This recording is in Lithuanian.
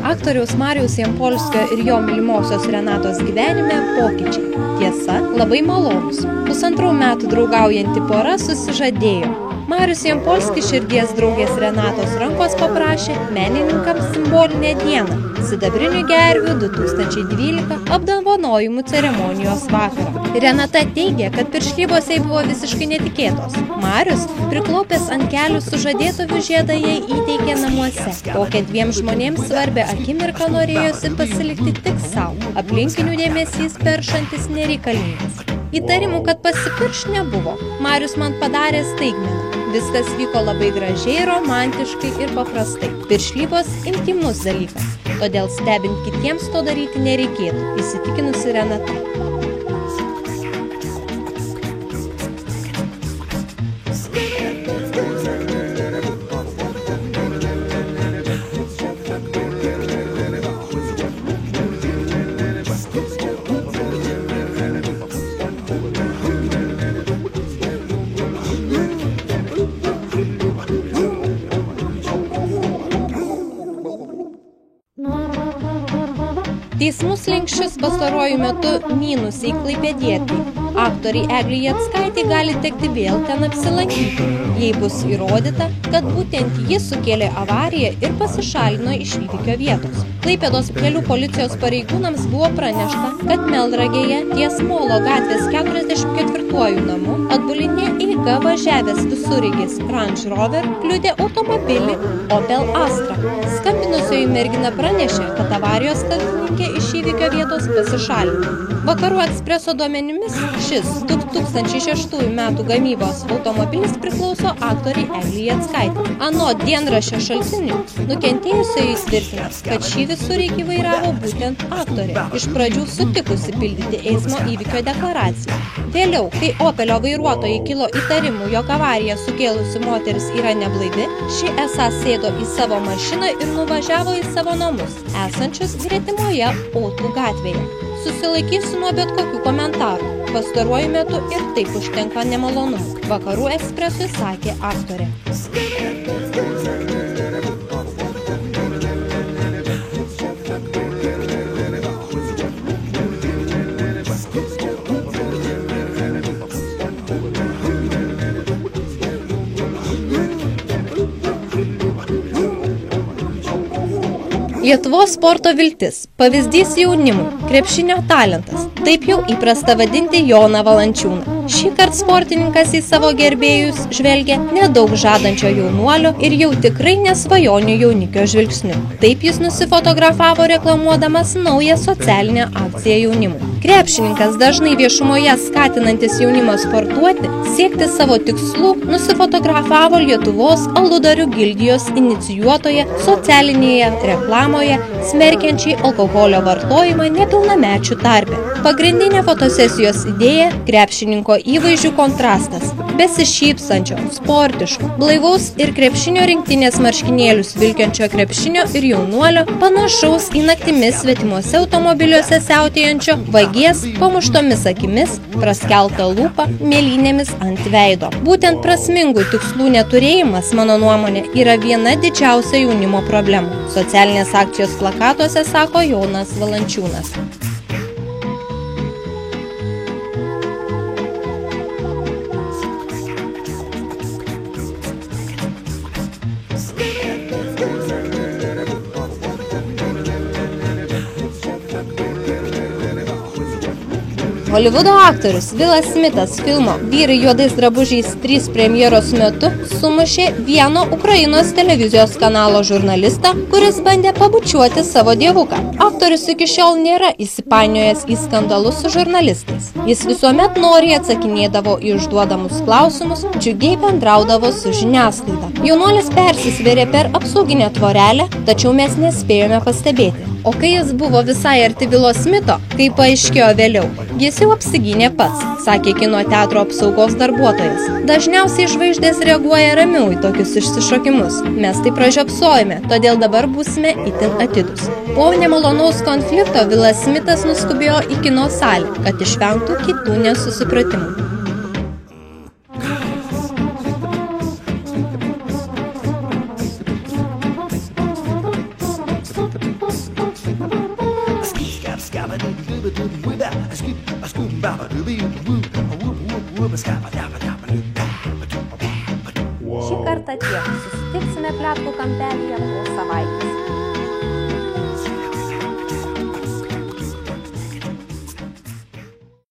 Aktoriaus Mariaus Jampolskio ir jo mylimosios Renatos gyvenime pokyčiai. Tiesa, labai malonus. 1,5 metų draugaujanti pora susižadėjo. Marius Jampolskis širdies draugės Renatos rankos paprašė menininkams simbolinę dieną – sidabrinių gervių 2012 apdovanojimų ceremonijos vakarą. Renata teigia, kad piršlybos jai buvo visiškai netikėtos. Marius, priklaupęs ant kelių sužadėtuvių žiedą, jai įteikė namuose. Tokią 2 žmonėms svarbią akimirką norėjosi pasilikti tik savo. Aplinkinių dėmesys peršantis nereikalingas. Įtarimų, kad pasipirš nebuvo. Marius man padarė staigmeną. Viskas vyko labai gražiai, romantiškai ir paprastai. Piršlybos intymus dalykas, todėl stebint kitiems to daryti nereikėtų, įsitikinusi Renata. Teismų slenksčius pastaruoju metu minusiai klaipėdietei. Aktoriai Eglei Jackaitei gali tekti vėl ten apsilankyti, jei bus įrodyta, kad būtent jis sukėlė avariją ir pasišalino iš įvykio vietos. Klaipėdos kelių policijos pareigūnams buvo pranešta, kad Melnragėje ties Molo gatvės 44 namu atbulinė eiga važiavęs visureigis Range Rover kliudė automobilį Opel Astra. Skambinusioji mergina pranešė, kad avarijos kaltininkė iš įvykio vietos pasišalino. Vakarų ekspreso duomenimis šis 2006 metų gamybos automobilis priklauso aktoriai Eglei Jackaitei. Anot dienraščio šaltinių, nukentėjusioji tvirtina, kad šį visureigį vairavo būtent aktorė, iš pradžių sutikusi pildyti eismo įvykio deklaraciją. Vėliau, kai Opelio vairuotojai kilo įtarimų, jog avariją sukėlusi moteris yra neblaivi, ši esą sėdo į savo mašiną ir nuvažiavo į savo namus, esančius gretimoje Otų gatvėje. Susilaikysiu nuo bet kokių komentarų. Pastaruoju metu ir taip užtenka nemalonumų. Vakarų ekspresui sakė aktorė. Lietuvos sporto viltis, pavyzdys jaunimui, krepšinio talentas, taip jau įprasta vadinti Joną Valančiūną. Šįkart sportininkas į savo gerbėjus žvelgia nedaug žadančio jaunuolio ir jau tikrai nesvajonių jaunikio žvilgsniu. Taip jis nusifotografavo reklamuodamas naują socialinę akciją jaunimui. Krepšininkas dažnai viešumoje skatinantis jaunimą sportuoti, siekti savo tikslų, nusifotografavo Lietuvos aludarių gildijos inicijuotoje socialinėje reklamoje smerkiančiai alkoholio vartojimą nepilnamečių tarpe. Pagrindinė fotosesijos idėja – krepšininko įvaizdžių kontrastas. Besišypsančio, sportiško, blaivaus ir krepšinio rinktinės marškinėlius vilkiančio krepšinio ir jaunuolio, panašaus į naktimis svetimuose automobiliuose siautėjančio vagies, pamuštomis akimis, praskelta lūpa, mėlynėmis ant veido. Būtent prasmingų tikslų neturėjimas, mano nuomonė, yra viena didžiausia jaunimo problemų. Socialinės akcijos plakatuose sako Jonas Valančiūnas. Holivudo aktorius Vilas Smitas filmo Vyrai juodais drabužiais 3 premjeros metu sumušė vieno Ukrainos televizijos kanalo žurnalistą, kuris bandė pabučiuoti savo dievuką. Aktorius iki šiol nėra įsipainiojęs į skandalus su žurnalistais. Jis visuomet noriai atsakinėdavo į užduodamus klausimus, džiugiai bendraudavo su žiniasklaida. Jaunuolis persisvėrė per apsauginę tvorelę, tačiau mes nespėjome pastebėti. O kai jis buvo visai arti Vilo Smito, kaip paaiškėjo vėliau, jis jau apsigynė pats, sakė kino teatro apsaugos darbuotojas. Dažniausiai žvaigždės reaguoja ramiau į tokius išsišokimus. Mes tai pražiopsojame, todėl dabar būsime itin atidūs. Po nemalonaus konflikto Vilas Smitas nuskubėjo į kino salę, kad išvengtų kitų nesusipratimų. Šį kartą tiek. Susitiksime Pletkų kampelyje po savaitės.